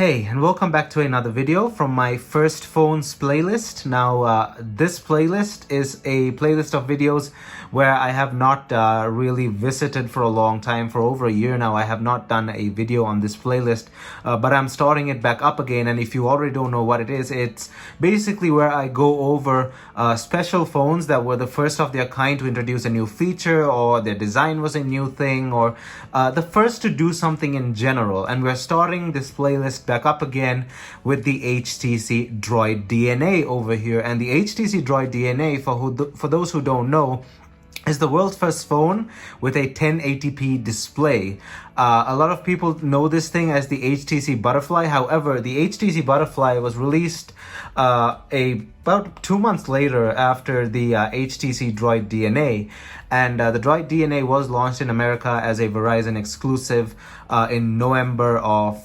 Hey, and welcome back to another video from my first phones playlist. Now, this playlist is a playlist of videos where I have not really visited for a long time. For over a year now, I have not done a video on this playlist, but I'm starting it back up again. And if you already don't know what it is, it's basically where I go over special phones that were the first of their kind to introduce a new feature, or their design was a new thing, or the first to do something in general. And we're starting this playlist back up again with the HTC Droid DNA over here. And the HTC Droid DNA, for those who don't know, is the world's first phone with a 1080p display. A lot of people know this thing as the HTC Butterfly. However, the HTC Butterfly was released about 2 months later after the HTC Droid DNA. And the Droid DNA was launched in America as a Verizon exclusive in November of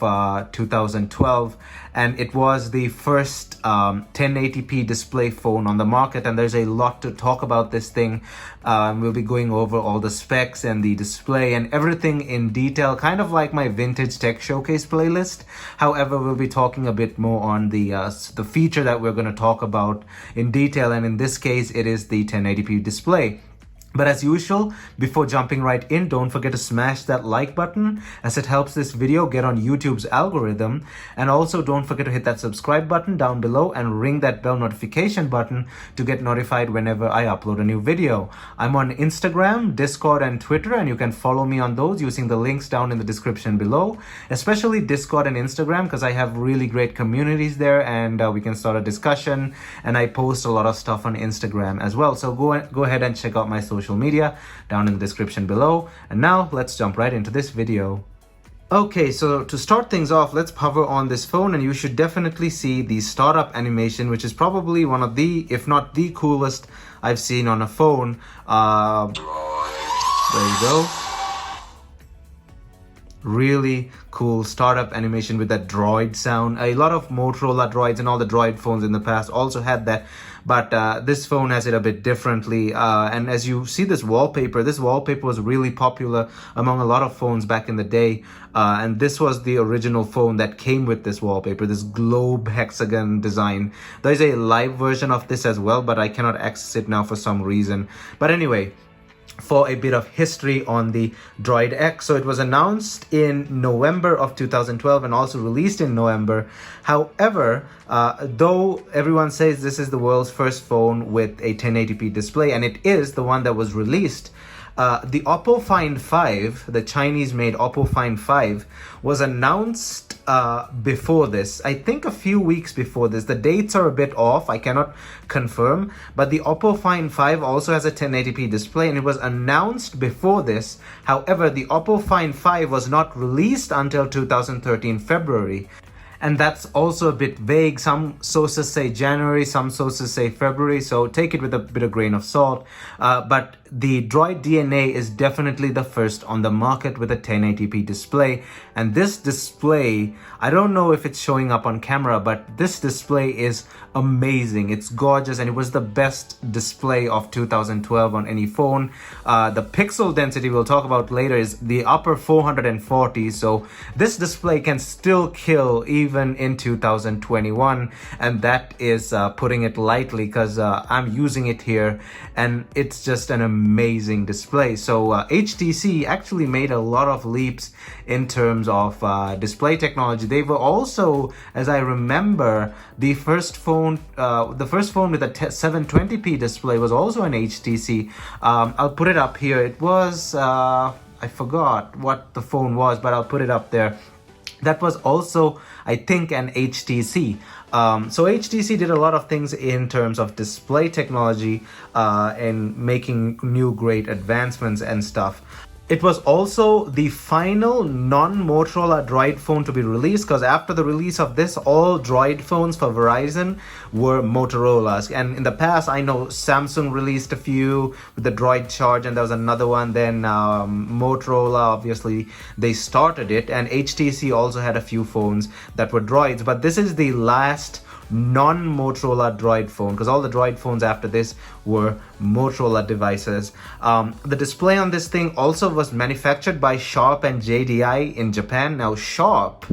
2012. And it was the first 1080p display phone on the market. And there's a lot to talk about this thing. We'll be going over all the specs and the display and everything in detail, kind of like my vintage tech showcase playlist. However, we'll be talking a bit more on the feature that we're going to talk about in detail. And in this case, it is the 1080p display. But as usual, before jumping right in, don't forget to smash that like button, as it helps this video get on YouTube's algorithm. And also don't forget to hit that subscribe button down below and ring that bell notification button to get notified whenever I upload a new video. I'm on Instagram, Discord, and Twitter, and you can follow me on those using the links down in the description below, especially Discord and Instagram, because I have really great communities there, and we can start a discussion. And I post a lot of stuff on Instagram as well. So go ahead and check out my social media down in the description below. And now let's jump right into this video. Okay, so to start things off, let's hover on this phone, and you should definitely see the startup animation, which is probably one of the, if not the coolest I've seen on a phone. There you go. Really cool startup animation with that droid sound. A lot of Motorola droids and all the droid phones in the past also had that, but this phone has it a bit differently. And as you see this wallpaper was really popular among a lot of phones back in the day. And this was the original phone that came with this wallpaper, this globe hexagon design. There's a live version of this as well, but I cannot access it now for some reason. But anyway, for a bit of history on the Droid X. So it was announced in November of 2012 and also released in November. However, though everyone says this is the world's first phone with a 1080p display, and it is the one that was released, the Oppo Find 5, the Chinese-made Oppo Find 5, was announced before this. I think a few weeks before this. The dates are a bit off, I cannot confirm, but the Oppo Find 5 also has a 1080p display, and it was announced before this. However, the Oppo Find 5 was not released until 2013 February. And that's also a bit vague. Some sources say January, some sources say February, so take it with a bit of grain of salt. But the Droid DNA is definitely the first on the market with a 1080p display. And this display, I don't know if it's showing up on camera, but this display is amazing. It's gorgeous, and it was the best display of 2012 on any phone. The pixel density we'll talk about later is the upper 440, so this display can still kill even in 2021, and that is putting it lightly, because I'm using it here and it's just an amazing display. So HTC actually made a lot of leaps in terms of display technology. They were also, as I remember, the first phone with a 720p display was also an HTC. I'll put it up here. It was I forgot what the phone was, but I'll put it up there. That was also, I think, an HTC. So HTC did a lot of things in terms of display technology and making new great advancements and stuff. It was also the final non-Motorola Droid phone to be released, because after the release of this, all Droid phones for Verizon were Motorola's. And in the past, I know Samsung released a few with the Droid Charge, and there was another one. Then Motorola, obviously, they started it. And HTC also had a few phones that were Droids. But this is the last non-Motorola Droid phone, because all the Droid phones after this were Motorola devices. The display on this thing also was manufactured by Sharp and JDI in Japan. Now Sharp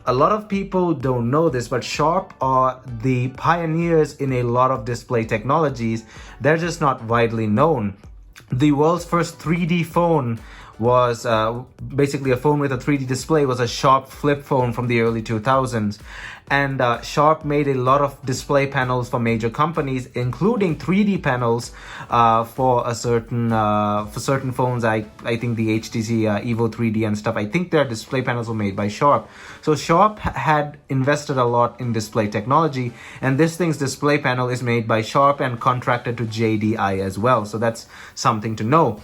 A lot of people don't know this, but Sharp are the pioneers in a lot of display technologies. They're just not widely known. The world's first 3D phone was basically a phone with a 3D display, was a Sharp flip phone from the early 2000s. And Sharp made a lot of display panels for major companies, including 3D panels for certain phones. I think the HTC Evo 3D and stuff. I think their display panels were made by Sharp. So Sharp had invested a lot in display technology, and this thing's display panel is made by Sharp and contracted to JDI as well. So that's something to know.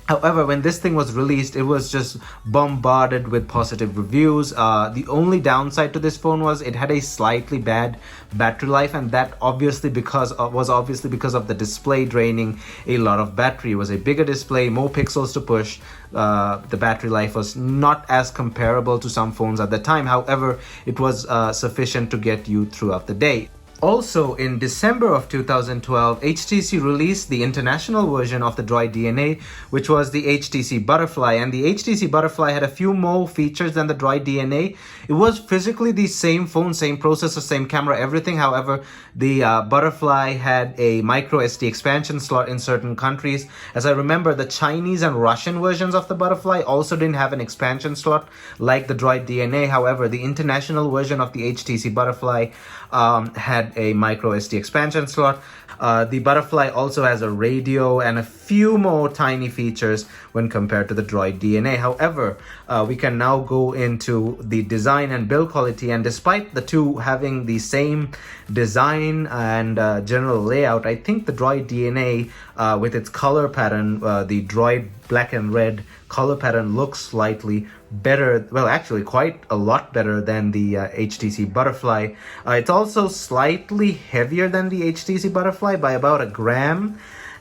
However, when this thing was released, it was just bombarded with positive reviews. The only downside to this phone was it had a slightly bad battery life, and that was obviously because of the display draining a lot of battery. It was a bigger display, more pixels to push. The battery life was not as comparable to some phones at the time. However, it was sufficient to get you throughout the day. Also, in December of 2012, HTC released the international version of the Droid DNA, which was the HTC Butterfly. And the HTC Butterfly had a few more features than the Droid DNA. It was physically the same phone, same processor, same camera, everything. However, the Butterfly had a micro SD expansion slot in certain countries. As I remember, the Chinese and Russian versions of the Butterfly also didn't have an expansion slot like the Droid DNA. However, the international version of the HTC Butterfly had a micro SD expansion slot. The Butterfly also has a radio and a few more tiny features when compared to the Droid DNA. However, we can now go into the design and build quality, and despite the two having the same design and general layout, I think the Droid DNA with its color pattern, the Droid black and red color pattern, looks slightly better, well, actually quite a lot better than the HTC Butterfly. It's also slightly heavier than the HTC Butterfly by about a gram,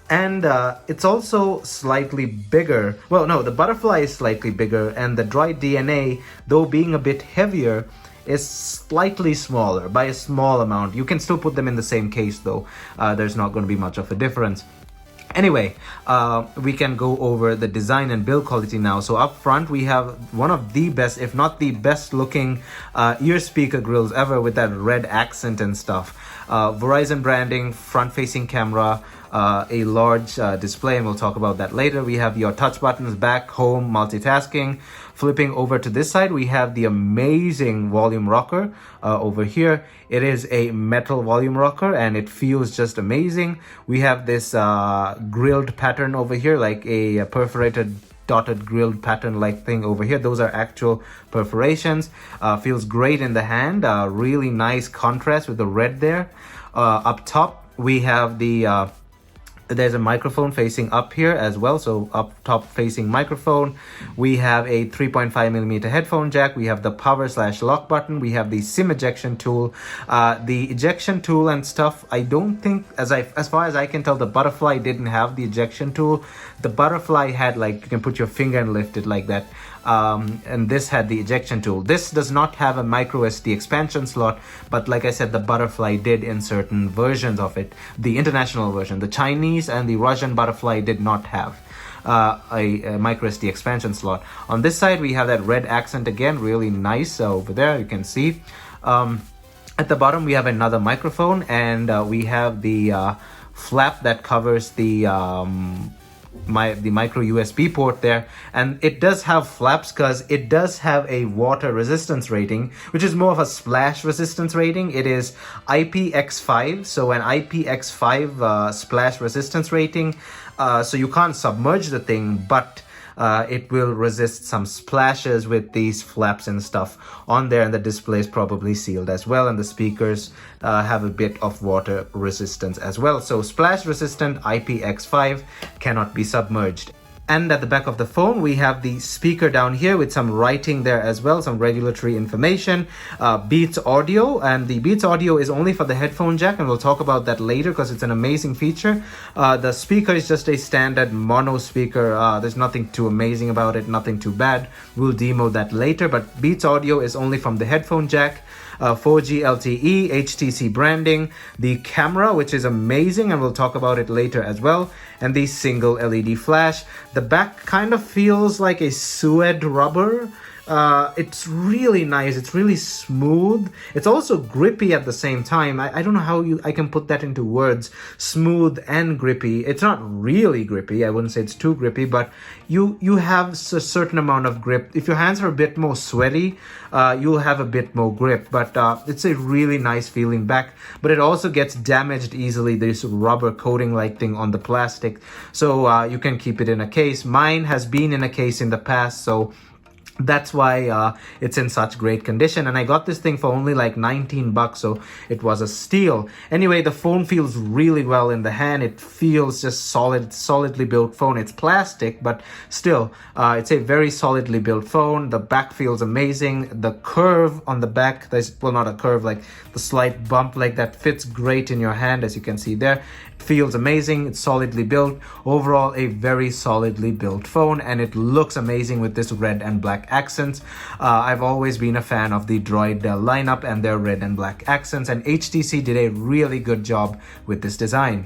and it's also slightly bigger. Well, no, the Butterfly is slightly bigger, and the Droid DNA, though being a bit heavier, is slightly smaller by a small amount. You can still put them in the same case though. There's not going to be much of a difference. Anyway, we can go over the design and build quality now. So up front, we have one of the best, if not the best looking ear speaker grills ever, with that red accent and stuff. Verizon branding, front-facing camera, a large display, and we'll talk about that later. We have your touch buttons, back, home, multitasking. Flipping over to this side, we have the amazing volume rocker over here. It is a metal volume rocker, and it feels just amazing. We have this grilled pattern over here, like a perforated dotted grilled pattern like thing over here. Those are actual perforations. Feels great in the hand. Really nice contrast with the red there. Up top, we have the there's a microphone facing up here as well, so up top facing microphone. We have a 3.5mm headphone jack. We have the power/lock button. We have the SIM ejection tool. The ejection tool and stuff, I don't think, as far as I can tell, the Butterfly didn't have the ejection tool. The Butterfly had, like, you can put your finger and lift it like that. And this had the ejection tool. This does not have a micro SD expansion slot, but like I said, the Butterfly did in certain versions of it. The international version, the Chinese and the Russian Butterfly, did not have a micro SD expansion slot. On this side, we have that red accent again, really nice over there, you can see. At the bottom, we have another microphone, and we have the flap that covers the micro USB port there, and it does have flaps because it does have a water resistance rating, which is more of a splash resistance rating. It is IPX5, so an IPX5 splash resistance rating, so you can't submerge the thing, but it will resist some splashes with these flaps and stuff on there, and the display is probably sealed as well, and the speakers have a bit of water resistance as well. So splash resistant IPX5, cannot be submerged. And at the back of the phone, we have the speaker down here with some writing there as well, some regulatory information, Beats audio, and the Beats audio is only for the headphone jack, and we'll talk about that later because it's an amazing feature. The speaker is just a standard mono speaker. There's nothing too amazing about it, nothing too bad. We'll demo that later, but Beats audio is only from the headphone jack. 4G LTE, HTC branding, the camera, which is amazing, and we'll talk about it later as well, and the single LED flash. The back kind of feels like a suede rubber. It's really nice. It's really smooth. It's also grippy at the same time. I don't know how I can put that into words. Smooth and grippy. It's not really grippy. I wouldn't say it's too grippy, but you have a certain amount of grip. If your hands are a bit more sweaty, you'll have a bit more grip, but it's a really nice feeling back. But it also gets damaged easily. There's a rubber coating like thing on the plastic, so you can keep it in a case. Mine has been in a case in the past, so that's why it's in such great condition. And I got this thing for only like 19 bucks, so it was a steal. Anyway, the phone feels really well in the hand. It feels just solidly built phone. It's plastic, but still it's a very solidly built phone. The back feels amazing. The curve on the back, there's, well, not a curve, like the slight bump like that, fits great in your hand, as you can see there. It feels amazing. It's solidly built. Overall, a very solidly built phone, and it looks amazing with this red and black accents. I've always been a fan of the Droid lineup and their red and black accents, and HTC did a really good job with this design.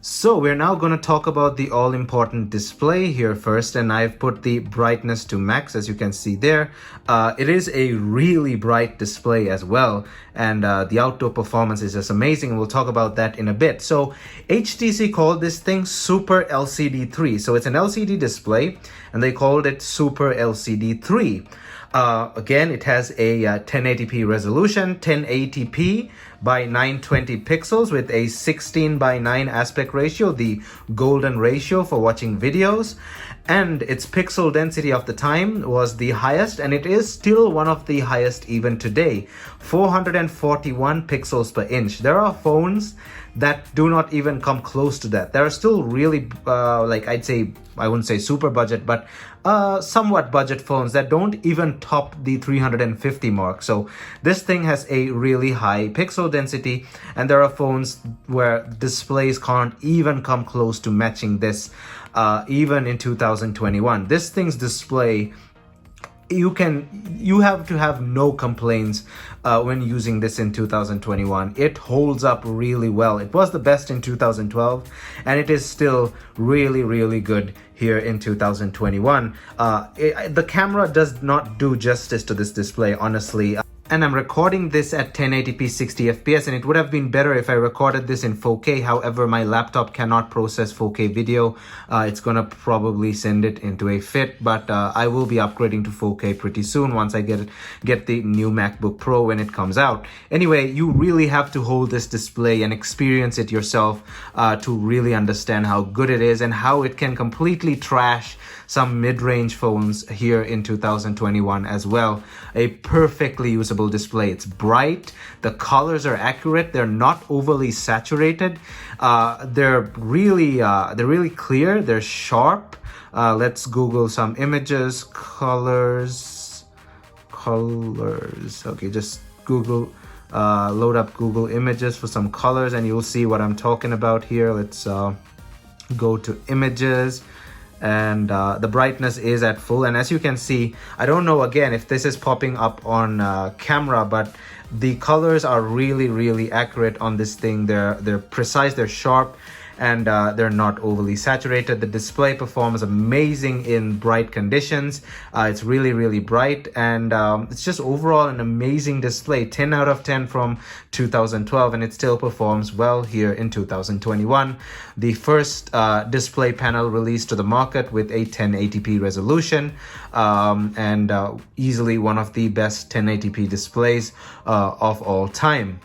So we're now going to talk about the all-important display here first, and I've put the brightness to max, as you can see there. It is a really bright display as well, and the outdoor performance is just amazing. We'll talk about that in a bit. So HTC called this thing Super LCD 3. So it's an LCD display, and they called it Super LCD 3. Again, it has a 1080p resolution, 1080p by 920 pixels with a 16:9 aspect ratio, the golden ratio for watching videos. And its pixel density of the time was the highest, and it is still one of the highest even today, 441 pixels per inch. There are phones that do not even come close to that. There are still really, like I'd say, I wouldn't say super budget, but somewhat budget phones that don't even top the 350 mark. So this thing has a really high pixel density, and there are phones where displays can't even come close to matching this, even in 2021. This thing's display, you have to have no complaints when using this in 2021. It holds up really well. It was the best in 2012, and it is still really good here in 2021. The camera does not do justice to this display, honestly. And I'm recording this at 1080p 60 fps, and it would have been better if I recorded this in 4K. However, my laptop cannot process 4K video. It's gonna probably send it into a fit, but I will be upgrading to 4K pretty soon once I get the new MacBook Pro when it comes out. Anyway, you really have to hold this display and experience it yourself to really understand how good it is and how it can completely trash some mid-range phones here in 2021 as well. A perfectly usable display. It's bright, the colors are accurate, they're not overly saturated, they're really clear, they're sharp. Let's Google some images. Colors. Okay, just Google, load up Google Images for some colors, and you'll see what I'm talking about here. Let's go to images, and the brightness is at full. And as you can see, I don't know again if this is popping up on camera, but the colors are really accurate on this thing. They're precise, they're sharp, and they're not overly saturated. The display performs amazing in bright conditions. It's really bright, and it's just overall an amazing display. 10 out of 10 from 2012, and it still performs well here in 2021. The first display panel released to the market with a 1080p resolution, and easily one of the best 1080p displays of all time.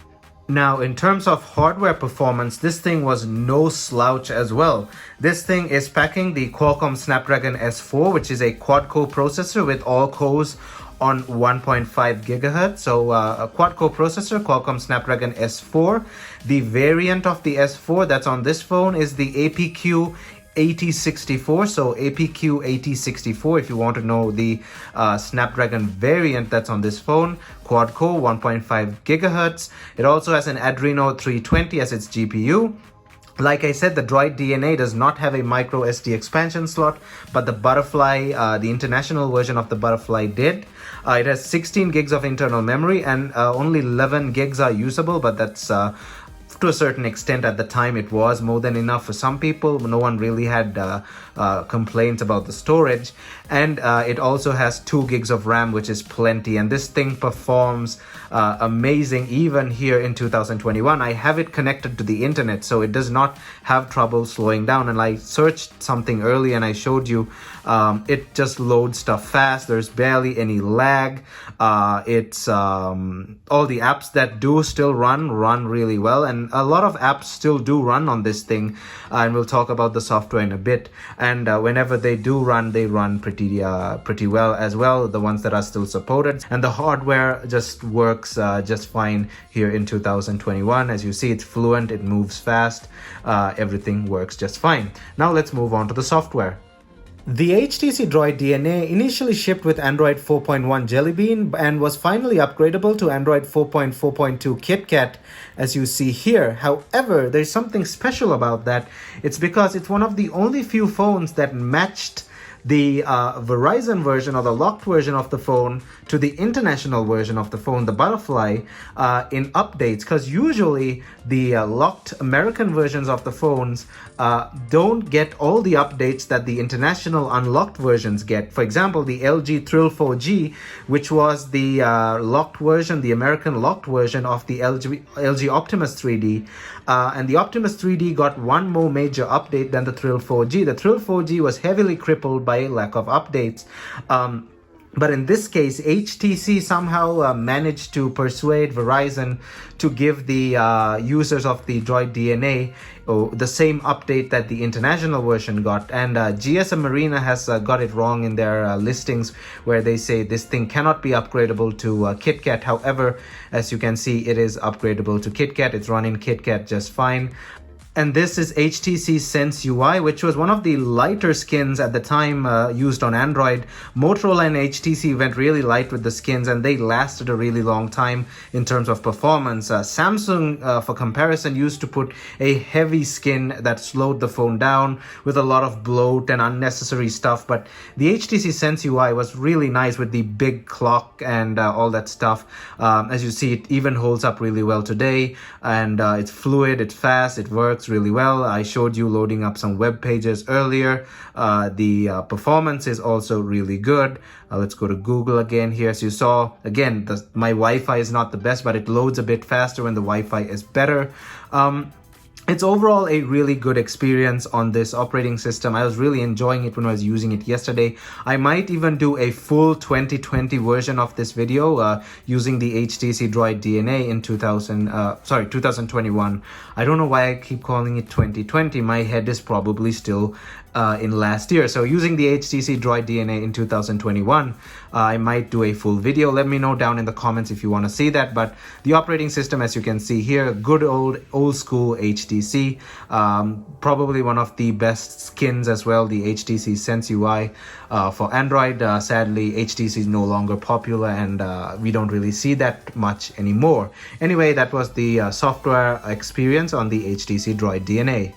Now, in terms of hardware performance, this thing was no slouch as well. This thing is packing the Qualcomm Snapdragon S4, which is a quad-core processor with all cores on 1.5 gigahertz. So a quad-core processor, Qualcomm Snapdragon S4. The variant of the S4 that's on this phone is the APQ 8064. So APQ 8064, if you want to know the Snapdragon variant that's on this phone, quad core, 1.5 gigahertz. It also has an Adreno 320 as its GPU. Like I said, the Droid DNA does not have a micro SD expansion slot, but the Butterfly, the international version of the Butterfly did. It has 16 gigs of internal memory, and only 11 gigs are usable, but that's to a certain extent. At the time, it was more than enough for some people. No one really had complaints about the storage, and it also has 2 gigs of RAM, which is plenty, and this thing performs amazing even here in 2021. I have it connected to the internet, so it does not have trouble slowing down, and I searched something early and I showed you it just loads stuff fast. There's barely any lag. It's all the apps that do still run really well, and a lot of apps still do run on this thing, and we'll talk about the software in a bit. And whenever they do run, they run pretty well as well, the ones that are still supported, and the hardware just works just fine here in 2021. As you see, it's fluent, it moves fast, everything works just fine. Now let's move on to the software. The HTC Droid DNA initially shipped with Android 4.1 Jelly Bean and was finally upgradable to Android 4.4.2 KitKat, as you see here. However, there's something special about that. It's because it's one of the only few phones that matched the Verizon version, or the locked version of the phone, to the international version of the phone, the Butterfly, in updates, because usually the locked American versions of the phones don't get all the updates that the international unlocked versions get. For example, the LG Thrill 4G, which was the locked version, the American locked version of the LG Optimus 3D, and the Optimus 3D got one more major update than the Thrill 4G. The Thrill 4G was heavily crippled by lack of updates. But in this case, HTC somehow managed to persuade Verizon to give the users of the Droid DNA the same update that the international version got. And GSM Arena has got it wrong in their listings, where they say this thing cannot be upgradable to KitKat. However, as you can see, it is upgradable to KitKat. It's running KitKat just fine. And this is HTC Sense UI, which was one of the lighter skins at the time used on Android. Motorola and HTC went really light with the skins, and they lasted a really long time in terms of performance. Samsung, for comparison, used to put a heavy skin that slowed the phone down with a lot of bloat and unnecessary stuff. But the HTC Sense UI was really nice with the big clock and all that stuff. As you see, it even holds up really well today, and it's fluid, it's fast, it works really well. I showed you loading up some web pages earlier. The performance is also really good. Let's go to Google again here. As you saw, again, my Wi-Fi is not the best, but it loads a bit faster when the Wi-Fi is better. It's overall a really good experience on this operating system. I was really enjoying it when I was using it yesterday. I might even do a full 2020 version of this video using the HTC Droid DNA in 2021. I don't know why I keep calling it 2020. My head is probably still in last year. So using the HTC Droid DNA in 2021, I might do a full video. Let me know down in the comments if you want to see that. But the operating system, as you can see here, good old school HTC, probably one of the best skins as well, the HTC Sense UI for Android. Sadly, HTC is no longer popular, and we don't really see that much anymore. Anyway, that was the software experience on the HTC Droid DNA.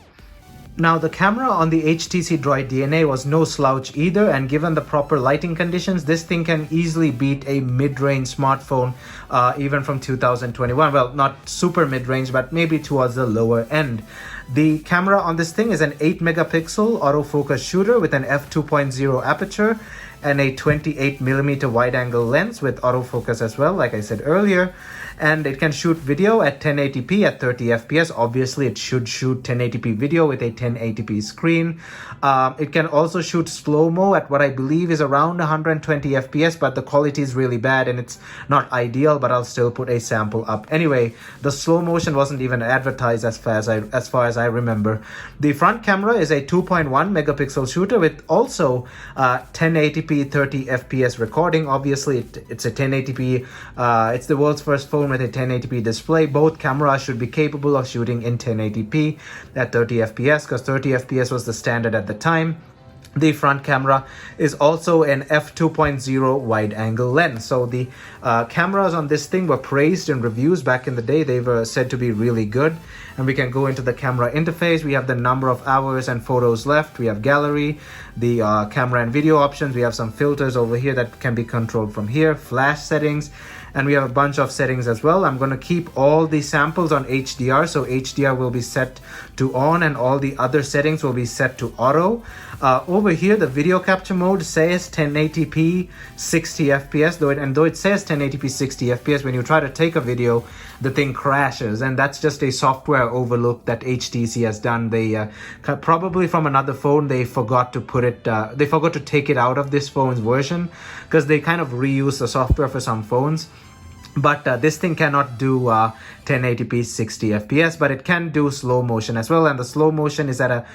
Now, the camera on the HTC Droid DNA was no slouch either, and given the proper lighting conditions, this thing can easily beat a mid-range smartphone even from 2021. Well, not super mid-range, but maybe towards the lower end. The camera on this thing is an 8-megapixel autofocus shooter with an f2.0 aperture and a 28mm wide-angle lens with autofocus as well, like I said earlier. And it can shoot video at 1080p at 30 FPS. Obviously, it should shoot 1080p video with a 1080p screen. It can also shoot slow-mo at what I believe is around 120 FPS, but the quality is really bad and it's not ideal, but I'll still put a sample up. Anyway, the slow motion wasn't even advertised as far as I remember. The front camera is a 2.1 megapixel shooter with also 1080p 30 FPS recording. Obviously, it's a 1080p, it's the world's first phone with a 1080p display. Both cameras should be capable of shooting in 1080p at 30 FPS, because 30 FPS was the standard at the time. The front camera is also an f2.0 wide-angle lens. So the cameras on this thing were praised in reviews back in the day. They were said to be really good. And we can go into the camera interface. We have the number of hours and photos left. We have gallery, the camera and video options. We have some filters over here that can be controlled from here, flash settings, and we have a bunch of settings as well. I'm going to keep all the samples on HDR, so HDR will be set to on and all the other settings will be set to auto. Over here, the video capture mode says 1080p 60 fps, though it says 1080p 60 fps, when you try to take a video, the thing crashes, and that's just a software overlook that HTC has done. They probably from another phone, they forgot to put it, they forgot to take it out of this phone's version, because they kind of reuse the software for some phones. But this thing cannot do 1080p 60 fps, but it can do slow motion as well, and the slow motion is at a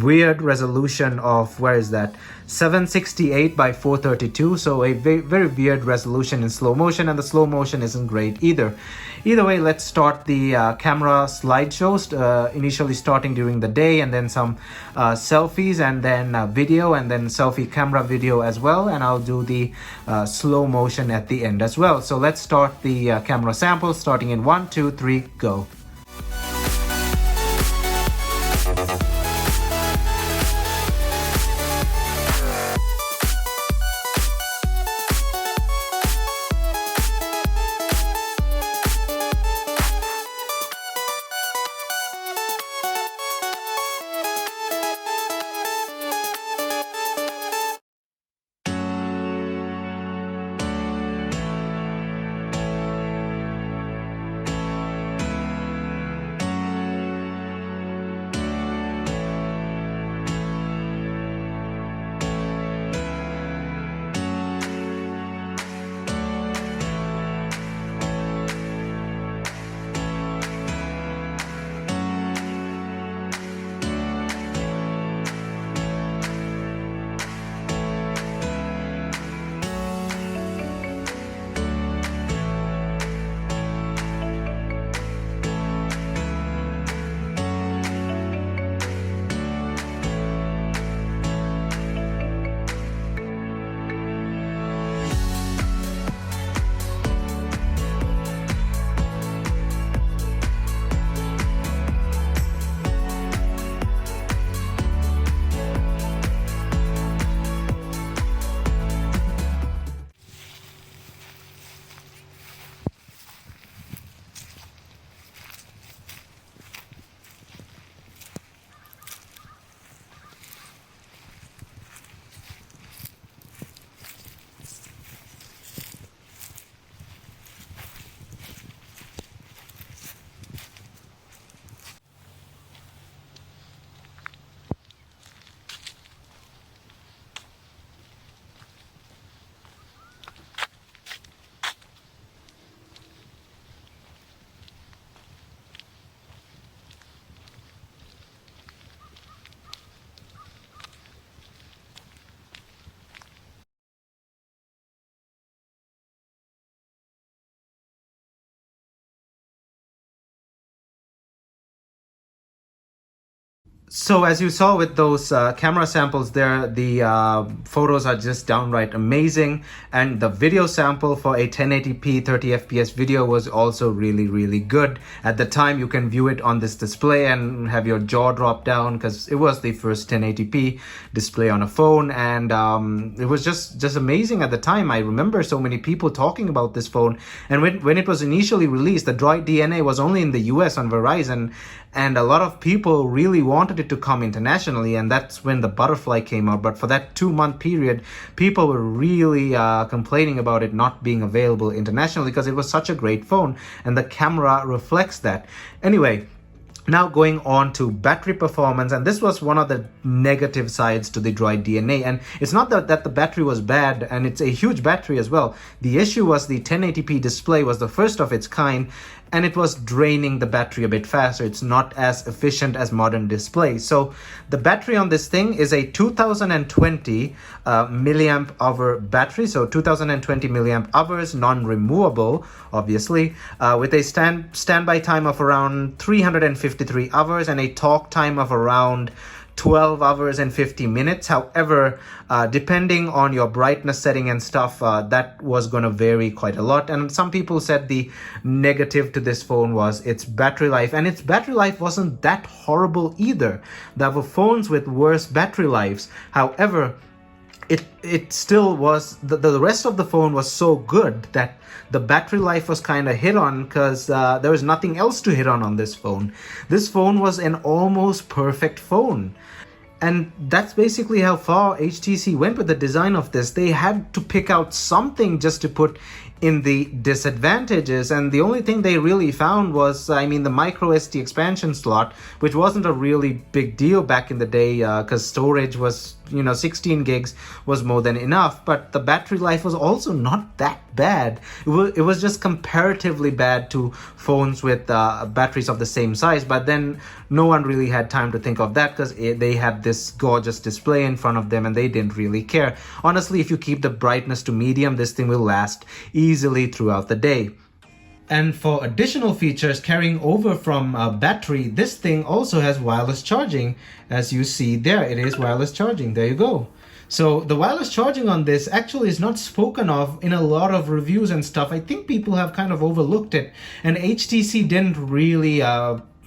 weird resolution of, where is that, 768 by 432, so a very weird resolution in slow motion, and the slow motion isn't great either. Either way, let's start the camera slideshows, initially starting during the day, and then some selfies, and then video, and then selfie camera video as well, and I'll do the slow motion at the end as well. So let's start the camera sample, starting in 1, 2, 3, go. So as you saw with those camera samples there, the photos are just downright amazing, and the video sample for a 1080p 30 fps video was also really good. At the time, you can view it on this display and have your jaw drop down, because it was the first 1080p display on a phone, and it was just amazing at the time. I remember so many people talking about this phone, and when it was initially released, the Droid DNA was only in the US on Verizon, and a lot of people really wanted it to come internationally, and that's when the Butterfly came out. But for that 2-month period, people were really complaining about it not being available internationally, because it was such a great phone, and the camera reflects that. Anyway, now going on to battery performance, and this was one of the negative sides to the Droid DNA. And it's not that the battery was bad, and it's a huge battery as well. The issue was the 1080p display was the first of its kind, and it was draining the battery a bit faster. It's not as efficient as modern displays. So the battery on this thing is a 2020 milliamp hour battery. So 2020 milliamp hours, non-removable, obviously, with a standby time of around 353 hours and a talk time of around 12 hours and 50 minutes. However, depending on your brightness setting and stuff, that was going to vary quite a lot. And some people said the negative to this phone was its battery life, and its battery life wasn't that horrible either. There were phones with worse battery lives. However, it still was, the rest of the phone was so good that the battery life was kind of hit on, because there was nothing else to hit on this phone. This phone was an almost perfect phone. And that's basically how far HTC went with the design of this. They had to pick out something just to put in the disadvantages, and the only thing they really found was, I mean, the micro SD expansion slot, which wasn't a really big deal back in the day, because storage was, 16 gigs was more than enough, but the battery life was also not that bad. It was just comparatively bad to phones with batteries of the same size, but then no one really had time to think of that, because they had this gorgeous display in front of them and they didn't really care. Honestly, if you keep the brightness to medium, this thing will last easily throughout the day. And for additional features carrying over from battery, this thing also has wireless charging. As you see there, it is wireless charging. There you go. So the wireless charging on this actually is not spoken of in a lot of reviews and stuff. I think people have kind of overlooked it, and HTC didn't really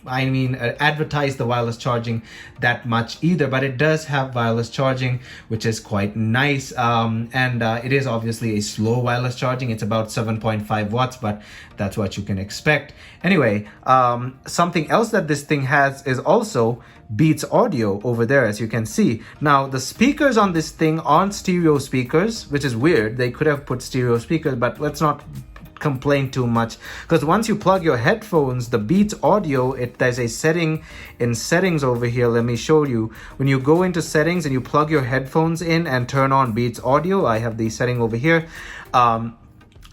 advertise the wireless charging that much either, but it does have wireless charging, which is quite nice. It is obviously a slow wireless charging. It's about 7.5 watts, but that's what you can expect. Anyway, something else that this thing has is also Beats audio over there, as you can see. Now, the speakers on this thing aren't stereo speakers, which is weird. They could have put stereo speakers, but let's not complain too much, because once you plug your headphones, the Beats audio, there's a setting in settings over here. Let me show you. When you go into settings and you plug your headphones in and turn on Beats audio, I have the setting over here,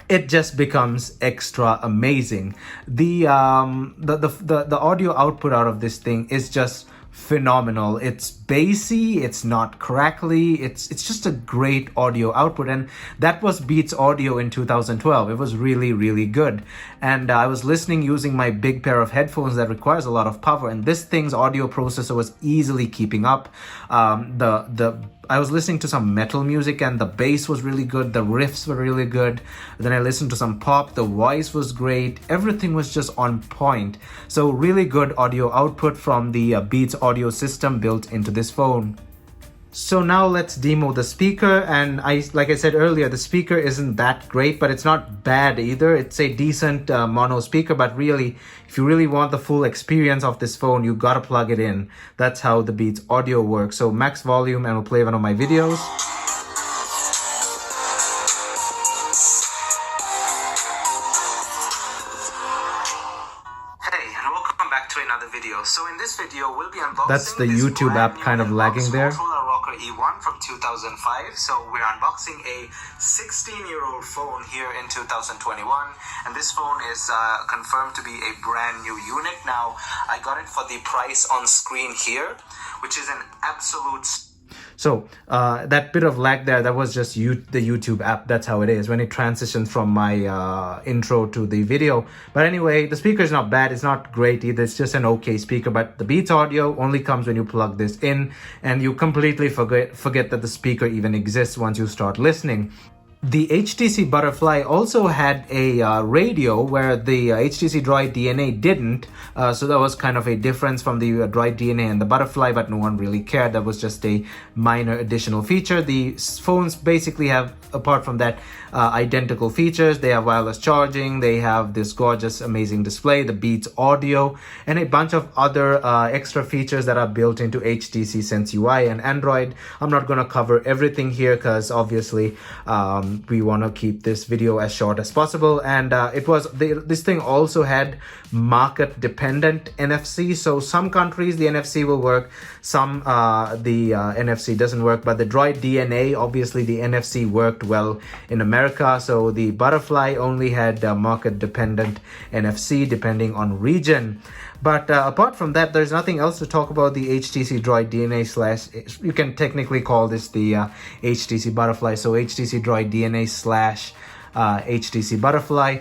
it just becomes extra amazing. The audio output out of this thing is just phenomenal. It's bassy, it's not crackly, it's just a great audio output, and that was Beats audio in 2012. It was really, really good. And I was listening using my big pair of headphones that requires a lot of power, and this thing's audio processor was easily keeping up. I was listening to some metal music and the bass was really good, the riffs were really good. Then I listened to some pop, the voice was great, everything was just on point. So really good audio output from the Beats audio system built into this phone. So now let's demo the speaker, and like I said earlier, the speaker isn't that great, but it's not bad either. It's a decent mono speaker, but really, if you really want the full experience of this phone, you gotta plug it in. That's how the Beats audio works. So max volume, and we'll play one of my videos. Hey, and welcome back to another video. So in this video, we'll be unboxing. That's the YouTube app kind of lagging there. E1 from 2005. So we're unboxing a 16-year-old phone here in 2021, and this phone is confirmed to be a brand new unit. Now, I got it for the price on screen here, which is an absolute... So that bit of lag there, that was just the YouTube app. That's how it is when it transitions from my intro to the video. But anyway, the speaker is not bad. It's not great either. It's just an okay speaker. But the Beats audio only comes when you plug this in, and you completely forget that the speaker even exists once you start listening. The HTC Butterfly also had a radio where the HTC Droid DNA didn't, so that was kind of a difference from the Droid DNA and the Butterfly, but no one really cared. That was just a minor additional feature. The phones basically have, apart from that, identical features. They have wireless charging, they have this gorgeous, amazing display, the Beats audio, and a bunch of other extra features that are built into HTC Sense UI and Android. I'm not going to cover everything here because obviously we want to keep this video as short as possible. And this thing also had market dependent NFC. So some countries the NFC will work, some the NFC doesn't work, but the Droid DNA, obviously the NFC worked well in America. So the Butterfly only had market dependent NFC depending on region. But apart from that, there's nothing else to talk about the HTC Droid DNA / you can technically call this the HTC Butterfly. So HTC Droid DNA / HTC Butterfly.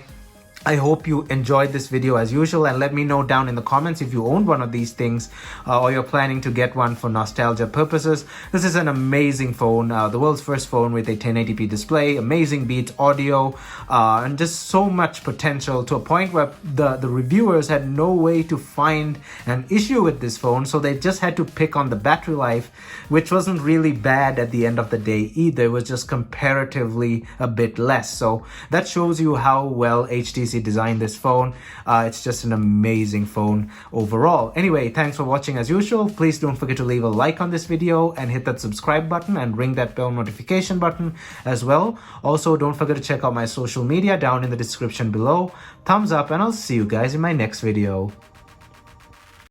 I hope you enjoyed this video as usual, and let me know down in the comments if you owned one of these things or you're planning to get one for nostalgia purposes. This is an amazing phone, the world's first phone with a 1080p display, amazing Beats audio, and just so much potential, to a point where the reviewers had no way to find an issue with this phone, so they just had to pick on the battery life, which wasn't really bad at the end of the day either. It was just comparatively a bit less. So that shows you how well HTC designed this phone. It's just an amazing phone overall. Anyway, thanks for watching as usual. Please don't forget to leave a like on this video and hit that subscribe button and ring that bell notification button as well. Also, don't forget to check out my social media down in the description below. Thumbs up, and I'll see you guys in my next video.